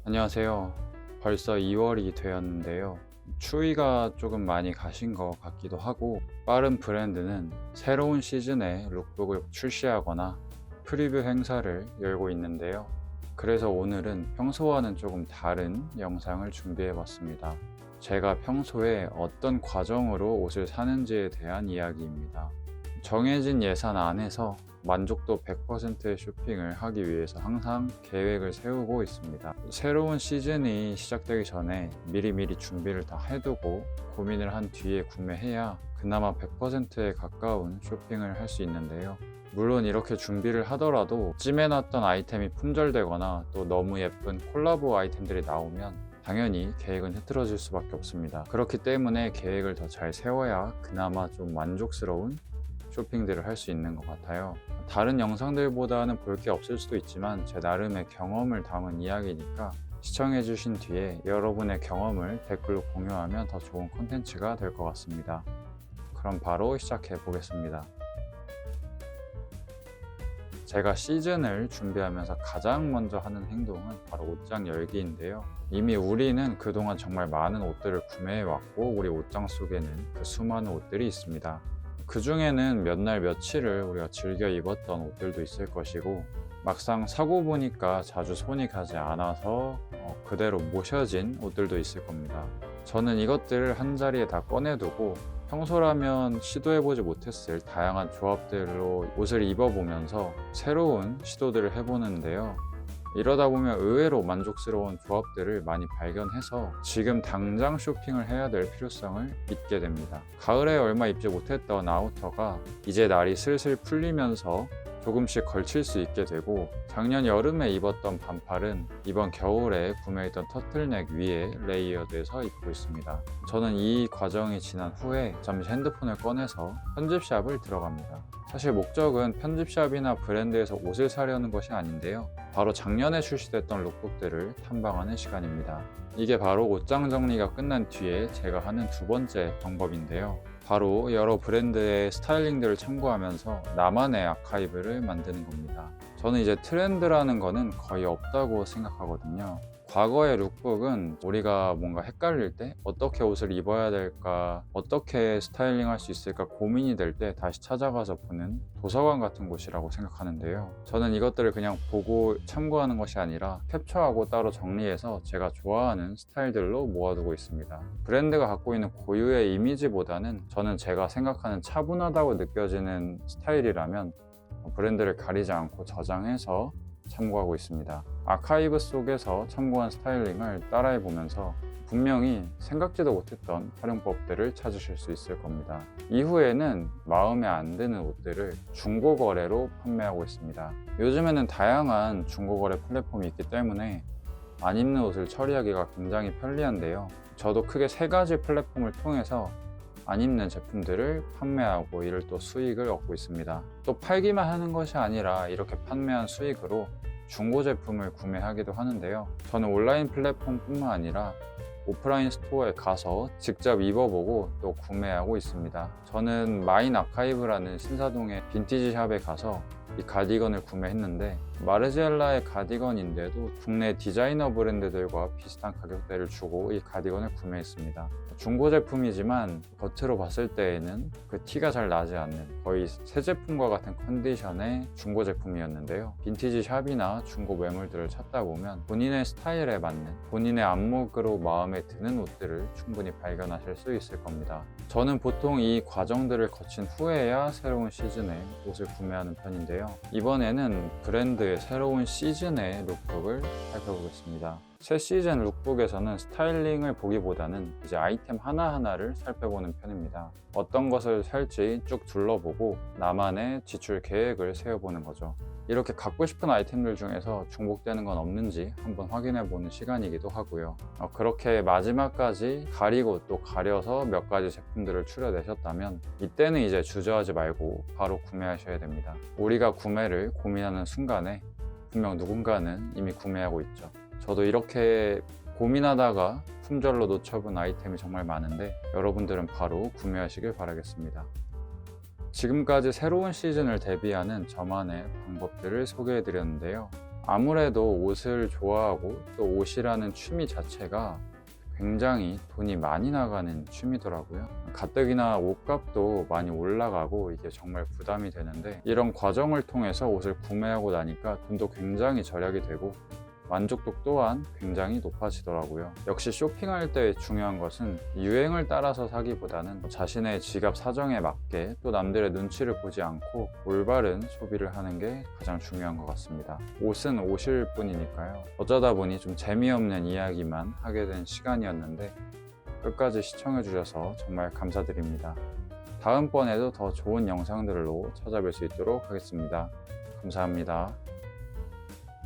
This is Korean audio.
안녕하세요. 벌써 2월이 되었는데요. 추위가 조금 많이 가신 것 같기도 하고, 빠른 브랜드는 새로운 시즌에 룩북을 출시하거나 프리뷰 행사를 열고 있는데요. 그래서 오늘은 평소와는 조금 다른 영상을 준비해 봤습니다. 제가 평소에 어떤 과정으로 옷을 사는지에 대한 이야기입니다. 정해진 예산 안에서 만족도 100%의 쇼핑을 하기 위해서 항상 계획을 세우고 있습니다. 새로운 시즌이 시작되기 전에 미리미리 준비를 다 해두고 고민을 한 뒤에 구매해야 그나마 100%에 가까운 쇼핑을 할 수 있는데요. 물론 이렇게 준비를 하더라도 찜해놨던 아이템이 품절되거나 또 너무 예쁜 콜라보 아이템들이 나오면 당연히 계획은 흐트러질 수밖에 없습니다. 그렇기 때문에 계획을 더 잘 세워야 그나마 좀 만족스러운 쇼핑들을 할 수 있는 것 같아요. 다른 영상들보다는 볼 게 없을 수도 있지만 제 나름의 경험을 담은 이야기니까 시청해 주신 뒤에 여러분의 경험을 댓글로 공유하면 더 좋은 콘텐츠가 될 것 같습니다. 그럼 바로 시작해 보겠습니다. 제가 시즌을 준비하면서 가장 먼저 하는 행동은 바로 옷장 열기인데요. 이미 우리는 그동안 정말 많은 옷들을 구매해 왔고 우리 옷장 속에는 그 수많은 옷들이 있습니다. 그 중에는 몇 날 며칠을 우리가 즐겨 입었던 옷들도 있을 것이고, 막상 사고 보니까 자주 손이 가지 않아서 그대로 모셔진 옷들도 있을 겁니다. 저는 이것들을 한 자리에 다 꺼내두고 평소라면 시도해보지 못했을 다양한 조합들로 옷을 입어보면서 새로운 시도들을 해보는데요. 이러다 보면 의외로 만족스러운 조합들을 많이 발견해서 지금 당장 쇼핑을 해야 될 필요성을 믿게 됩니다. 가을에 얼마 입지 못했던 아우터가 이제 날이 슬슬 풀리면서 조금씩 걸칠 수 있게 되고, 작년 여름에 입었던 반팔은 이번 겨울에 구매했던 터틀넥 위에 레이어드해서 입고 있습니다. 저는 이 과정이 지난 후에 잠시 핸드폰을 꺼내서 편집샵을 들어갑니다. 사실 목적은 편집샵이나 브랜드에서 옷을 사려는 것이 아닌데요. 바로 작년에 출시됐던 룩북들을 탐방하는 시간입니다. 이게 바로 옷장 정리가 끝난 뒤에 제가 하는 두 번째 방법인데요. 바로 여러 브랜드의 스타일링들을 참고하면서 나만의 아카이브를 만드는 겁니다. 저는 이제 트렌드라는 거는 거의 없다고 생각하거든요. 과거의 룩북은 우리가 뭔가 헷갈릴 때 어떻게 옷을 입어야 될까, 어떻게 스타일링 할 수 있을까 고민이 될 때 다시 찾아가서 보는 도서관 같은 곳이라고 생각하는데요. 저는 이것들을 그냥 보고 참고하는 것이 아니라 캡처하고 따로 정리해서 제가 좋아하는 스타일들로 모아두고 있습니다. 브랜드가 갖고 있는 고유의 이미지보다는 저는 제가 생각하는 차분하다고 느껴지는 스타일이라면 브랜드를 가리지 않고 저장해서 참고하고 있습니다. 아카이브 속에서 참고한 스타일링을 따라해 보면서 분명히 생각지도 못했던 활용법들을 찾으실 수 있을 겁니다. 이후에는 마음에 안 드는 옷들을 중고 거래로 판매하고 있습니다. 요즘에는 다양한 중고 거래 플랫폼이 있기 때문에 안 입는 옷을 처리하기가 굉장히 편리한데요. 저도 크게 세 가지 플랫폼을 통해서 안 입는 제품들을 판매하고 이를 또 수익을 얻고 있습니다. 또 팔기만 하는 것이 아니라 이렇게 판매한 수익으로 중고 제품을 구매하기도 하는데요. 저는 온라인 플랫폼뿐만 아니라 오프라인 스토어에 가서 직접 입어보고 또 구매하고 있습니다. 저는 마인 아카이브라는 신사동의 빈티지 샵에 가서 이 가디건을 구매했는데, 마르지엘라의 가디건인데도 국내 디자이너 브랜드들과 비슷한 가격대를 주고 이 가디건을 구매했습니다. 중고 제품이지만 겉으로 봤을 때에는 그 티가 잘 나지 않는 거의 새 제품과 같은 컨디션의 중고 제품이었는데요. 빈티지 샵이나 중고 매물들을 찾다 보면 본인의 스타일에 맞는, 본인의 안목으로 마음에 드는 옷들을 충분히 발견하실 수 있을 겁니다. 저는 보통 이 과정들을 거친 후에야 새로운 시즌에 옷을 구매하는 편인데요. 이번에는 브랜드의 새로운 시즌의 룩북을 살펴보겠습니다. 새 시즌 룩북에서는 스타일링을 보기보다는 이제 아이템 하나하나를 살펴보는 편입니다. 어떤 것을 살지 쭉 둘러보고 나만의 지출 계획을 세워보는 거죠. 이렇게 갖고 싶은 아이템들 중에서 중복되는 건 없는지 한번 확인해보는 시간이기도 하고요. 그렇게 마지막까지 가리고 또 가려서 몇 가지 제품들을 추려내셨다면 이때는 이제 주저하지 말고 바로 구매하셔야 됩니다. 우리가 구매를 고민하는 순간에 분명 누군가는 이미 구매하고 있죠. 저도 이렇게 고민하다가 품절로 놓쳐본 아이템이 정말 많은데 여러분들은 바로 구매하시길 바라겠습니다. 지금까지 새로운 시즌을 대비하는 저만의 방법들을 소개해 드렸는데요. 아무래도 옷을 좋아하고 또 옷이라는 취미 자체가 굉장히 돈이 많이 나가는 취미더라고요. 가뜩이나 옷값도 많이 올라가고 이게 정말 부담이 되는데, 이런 과정을 통해서 옷을 구매하고 나니까 돈도 굉장히 절약이 되고 만족도 또한 굉장히 높아지더라고요. 역시 쇼핑할 때 중요한 것은 유행을 따라서 사기보다는 자신의 지갑 사정에 맞게 또 남들의 눈치를 보지 않고 올바른 소비를 하는 게 가장 중요한 것 같습니다. 옷은 옷일 뿐이니까요. 어쩌다 보니 좀 재미없는 이야기만 하게 된 시간이었는데 끝까지 시청해 주셔서 정말 감사드립니다. 다음번에도 더 좋은 영상들로 찾아뵐 수 있도록 하겠습니다. 감사합니다.